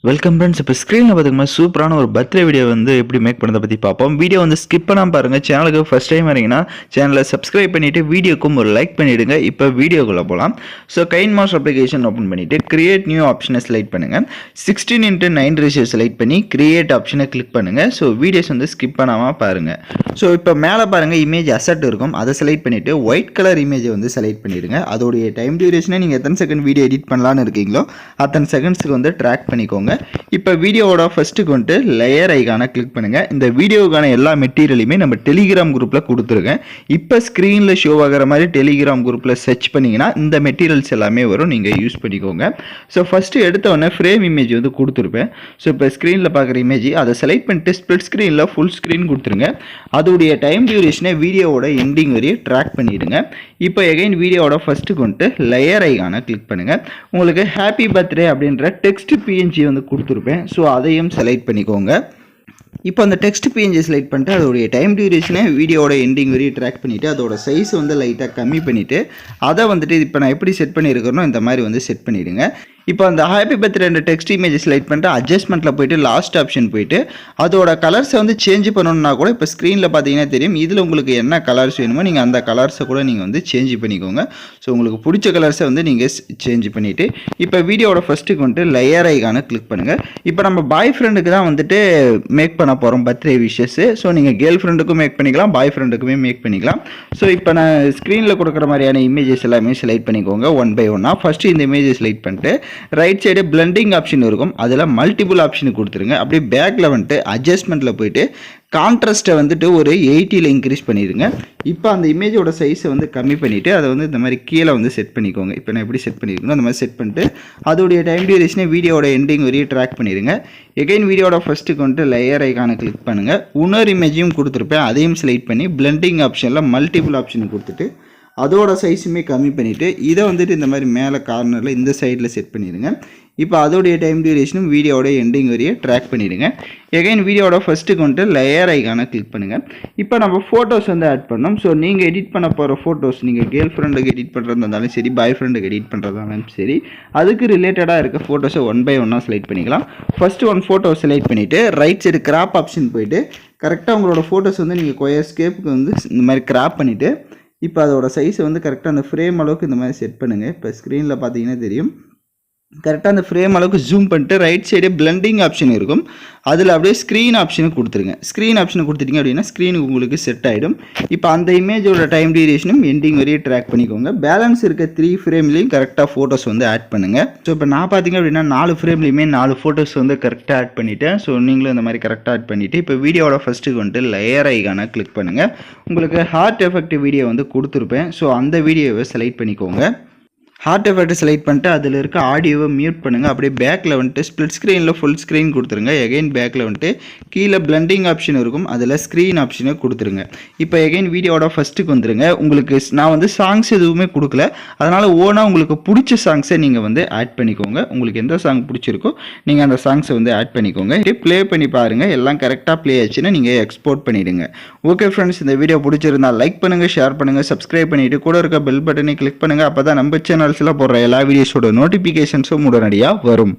Welcome friends. இப்போ ஸ்க்ரீனில் பார்த்துக்கமா சூப்பரான ஒரு பர்த்டே வீடியோ வந்து எப்படி மேக் பண்ணுறதை பற்றி பார்ப்போம். வீடியோ வந்து ஸ்கிப் பண்ணாமல் பாருங்கள். சேனலுக்கு ஃபஸ்ட் டைம் வரீங்கன்னா சேனலை சப்ஸ்கிரைப் பண்ணிவிட்டு வீடியோக்கும் ஒரு லைக் பண்ணிவிடுங்க. இப்போ வீடியோக்குள்ளே போகலாம். ஸோ கைன் மாஸ் அப்ளிகேஷன் ஓப்பன் பண்ணிவிட்டு கிரியேட் நியூ ஆப்ஷனை செலக்ட் பண்ணுங்கள். 16:9 ரேஷியோ செலக்ட் பண்ணி கிரியேட் ஆப்ஷனை கிளிக் பண்ணுங்கள். ஸோ வீடியோஸ் வந்து ஸ்கிப் பண்ணாமல் பாருங்கள். ஸோ இப்போ மேலே பாருங்கள் இமேஜ் அசட் இருக்கும், அதை செலக்ட் பண்ணிவிட்டு ஒயிட் கலர் இமேஜை வந்து செலக்ட் பண்ணிடுங்க. அதோடைய டைம் டியூரேஷனை நீங்கள் எத்தனை செகண்ட் வீடியோ எடிட் பண்ணலான்னு இருக்கீங்களோ அத்தனை செகண்ட்ஸுக்கு வந்து ட்ராக் பண்ணிக்கோங்க. இப்போ வீடியோவோட ஃபர்ஸ்ட்டுக்கு வந்துட்டு லேயர் ஐகானை கிளிக் பண்ணுங்கள். இந்த வீடியோவுக்கான எல்லா மெட்டீரியலுமே நம்ம டெலிகிராம் குரூப்பில் கொடுத்துருக்கேன். இப்போ ஸ்க்ரீனில் ஷோ ஆகிற மாதிரி டெலிகிராம் குரூப்பில் சர்ச் பண்ணிங்கன்னா இந்த மெட்டீரியல்ஸ் எல்லாமே வரும், நீங்கள் யூஸ் பண்ணிக்கோங்க. ஸோ ஃபஸ்ட்டு எடுத்தோடனே ஃப்ரேம் இமேஜ் வந்து கொடுத்துருப்பேன். ஸோ இப்போ ஸ்க்ரீனில் பார்க்குற இமேஜ் அதை செலக்ட் பண்ணிட்டு ஸ்ப்ளிட் ஸ்க்ரீனில் ஃபுல் ஸ்க்ரீன் கொடுத்துருங்க. அதோடைய டைம் டியூரேஷனை வீடியோவோட எண்டிங் வரையும் ட்ராக் பண்ணிவிடுங்க. இப்போ எகைன் வீடியோவோட ஃபஸ்ட்டுக்கு வந்துட்டு லேயர் ஐகானை கிளிக் பண்ணுங்கள். உங்களுக்கு ஹாப்பி பர்த்டே அப்படின்ற டெக்ஸ்ட் பிஎன்ஜி வந்து கொடுத்துருப்பேன். ஸோ அதையும் செலக்ட் பண்ணிக்கோங்க. இப்போ அந்த டெக்ஸ்ட் பிஎன்ஜி செலக்ட் பண்ணிட்டு அதோடைய டைம் டியூரேஷனை வீடியோட எண்டிங் வரையும் ட்ராக் பண்ணிவிட்டு அதோட சைஸ் வந்து லைட்டாக கம்மி பண்ணிவிட்டு அதை வந்துட்டு இப்போ நான் எப்படி செட் பண்ணியிருக்கிறனோ இந்த மாதிரி வந்து செட் பண்ணிவிடுங்க. இப்போ அந்த happy birthday text image select பண்ணிட்டு அட்ஜஸ்ட்மெண்ட்டில் போய்ட்டு லாஸ்ட் ஆப்ஷன் போய்ட்டு அதோட கலர்ஸை வந்து சேஞ்ச் பண்ணணும்னா கூட இப்போ ஸ்க்ரீனில் பார்த்தீங்கன்னா தெரியும். இதில் உங்களுக்கு என்ன கலர்ஸ் வேணுமோ நீங்கள் அந்த கலர்ஸை கூட நீங்கள் வந்து சேஞ்ச் பண்ணிக்கோங்க. ஸோ உங்களுக்கு பிடிச்ச கலர்ஸை வந்து நீங்கள் சேஞ்ச் பண்ணிவிட்டு இப்போ வீடியோட ஃபஸ்ட்டுக்கு வந்துட்டு லேயர் ஐகானை கிளிக் பண்ணுங்கள். இப்போ நம்ம பாய் ஃப்ரெண்டுக்கு தான் வந்துட்டு மேக் பண்ண போகிறோம் பர்த்டே விஷஸ். ஸோ நீங்கள் கேர்ள் ஃப்ரெண்டுக்கும் மேக் பண்ணிக்கலாம், பாய் ஃப்ரெண்டுக்குமே மேக் பண்ணிக்கலாம். ஸோ இப்போ நான் ஸ்க்ரீனில் கொடுக்குற மாதிரியான இமேஜஸ் எல்லாமே செலக்ட் பண்ணிக்கோங்க ஒன் பை ஒன்னாக. ஃபஸ்ட்டு இந்த இமேஜை செலக்ட் பண்ணிட்டு ரைட் சைடு பிளண்டிங் ஆப்ஷன் இருக்கும், அதில் மல்டிபிள் ஆப்ஷன் கொடுத்துருங்க. அப்படியே பேக்கில் வந்துட்டு அட்ஜஸ்ட்மெண்ட்டில் போயிட்டு கான்ட்ராஸ்ட்டை வந்துட்டு ஒரு 80ல் இன்க்ரீஸ் பண்ணிடுங்க. இப்போ அந்த இமேஜோட சைஸை வந்து கம்மி பண்ணிவிட்டு அதை வந்து இந்த மாதிரி கீழே வந்து செட் பண்ணிக்கோங்க. இப்போ நான் எப்படி செட் பண்ணியிருக்கணும் அந்த மாதிரி செட் பண்ணிட்டு அதோடைய டைம் டியூரேஷனை வீடியோட எண்டிங் வரையும் ட்ராக் பண்ணிடுங்க. எகைன் வீடியோட ஃபஸ்ட்டுக்கு வந்துட்டு லேயர் ஐகானை கிளிக் பண்ணுங்கள். இன்னொரு இமேஜையும் கொடுத்துருப்பேன், அதையும் செலக்ட் பண்ணி பிளண்டிங் ஆப்ஷனில் மல்டிபிள் ஆப்ஷன் கொடுத்துட்டு அதோட சைஸுமே கம்மி பண்ணிவிட்டு இதை வந்துட்டு இந்த மாதிரி மேலே கார்னரில் இந்த சைடில் செட் பண்ணிடுங்க. இப்போ அதோடைய டைம் டியூரேஷனும் வீடியோட எண்டிங் வரையும் ட்ராக் பண்ணிவிடுங்க. எகைன் வீடியோட ஃபஸ்ட்டுக்கு வந்துட்டு லேயர் ஐகானை கிளிக் பண்ணுங்கள். இப்போ நம்ம ஃபோட்டோஸ் வந்து ஆட் பண்ணோம். ஸோ நீங்கள் எடிட் பண்ண போகிற ஃபோட்டோஸ் நீங்கள் கேர்ள் ஃப்ரெண்டுக்கு எடிட் பண்ணுறதா இருந்தாலும் சரி, பாய் ஃப்ரெண்டுக்கு எடிட் பண்ணுறதா இருந்தாலும் சரி, அதுக்கு ரிலேட்டடாக இருக்க ஃபோட்டோஸை ஒன் பை ஒன்னாக செலக்ட் பண்ணிக்கலாம். ஃபஸ்ட்டு ஒன் ஃபோட்டோ செலக்ட் பண்ணிவிட்டு ரைட் சைடு கிராப் ஆப்ஷன் போயிட்டு கரெக்டாக உங்களோட ஃபோட்டோஸ் வந்து நீங்கள் கொயர் ஸ்கேப்புக்கு வந்து இந்த மாதிரி கிராப் பண்ணிவிட்டு இப்போ அதோட சைஸை வந்து கரெக்டாக அந்த ஃப்ரேம் அளவுக்கு இந்த மாதிரி செட் பண்ணுங்கள். இப்போ ஸ்க்ரீனில் பார்த்தீங்கன்னா தெரியும். கரெக்டாக அந்த ஃப்ரேம் அளவுக்கு ஜூம் பண்ணிட்டு ரைட் சைடு பிளண்டிங் ஆப்ஷன் இருக்கும், அதில் அப்படியே ஸ்க்ரீன் ஆப்ஷனை கொடுத்துருங்க. ஸ்க்ரீன் ஆப்ஷனை கொடுத்துட்டிங்க அப்படின்னா ஸ்க்ரீனுக்கு உங்களுக்கு செட் ஆகிடும். இப்போ அந்த இமேஜோட டைம் டியூரேஷனும் எண்டிங் வரையும் ட்ராக் பண்ணிக்கோங்க. பேலன்ஸ் இருக்க 3 ஃப்ரேம்லேயும் கரெக்டாக ஃபோட்டோஸ் வந்து ஆட் பண்ணுங்கள். ஸோ இப்போ நான் பார்த்தீங்க அப்படின்னா 4 ஃப்ரேம்லேயுமே 4 ஃபோட்டோஸ் வந்து கரெக்டாக ஆட் பண்ணிவிட்டேன். ஸோ நீங்களும் இந்த மாதிரி கரெக்டாக ஆட் பண்ணிவிட்டு இப்போ வீடியோட ஃபஸ்ட்டுக்கு வந்துட்டு லேயர் ஐகானை கிளிக் பண்ணுங்கள். உங்களுக்கு ஹார்ட் எஃபெக்ட் வீடியோ வந்து கொடுத்துருப்பேன். ஸோ அந்த வீடியோவை செலக்ட் பண்ணிக்கோங்க. ஹார்ட் எஃபெக்ட் செலக்ட் பண்ணிட்டு அதில் இருக்க ஆடியோவை மியூட் பண்ணுங்கள். அப்படியே பேக்கில் வந்துட்டு ஸ்ப்ளிட் ஸ்க்ரீனில் ஃபுல் ஸ்க்ரீன் கொடுத்துருங்க. எகைன் பேக்கில் வந்துட்டு கீழே பிளண்டிங் ஆப்ஷன் இருக்கும், அதில் ஸ்க்ரீன் ஆப்ஷனை கொடுத்துருங்க. இப்போ எகைன் வீடியோட ஃபஸ்ட்டுக்கு வந்துருங்க. உங்களுக்கு நான் வந்து சாங்ஸ் எதுவுமே கொடுக்கல, அதனால் ஓனாக உங்களுக்கு பிடிச்ச சாங்ஸை நீங்கள் வந்து ஆட் பண்ணிக்கோங்க. உங்களுக்கு எந்த சாங் பிடிச்சிருக்கோ நீங்கள் அந்த சாங்ஸை வந்து ஆட் பண்ணிக்கோங்க. ப்ளே பண்ணி பாருங்கள். எல்லாம் கரெக்டாக ப்ளே ஆச்சுன்னா நீங்கள் எக்ஸ்போர்ட் பண்ணிவிடுங்க. ஓகே ஃப்ரெண்ட்ஸ், இந்த வீடியோ பிடிச்சிருந்தால் லைக் பண்ணுங்கள், ஷேர் பண்ணுங்கள், சப்ஸ்கிரைப் பண்ணிவிட்டு கூட இருக்க பெல் பட்டனை கிளிக் பண்ணுங்கள். அப்போ தான் நம்ம சேனல் போடுற எல்லா வீடியோஸோட நோட்டிஃபிகேஷன்ஸும் உடனடியாக வரும்.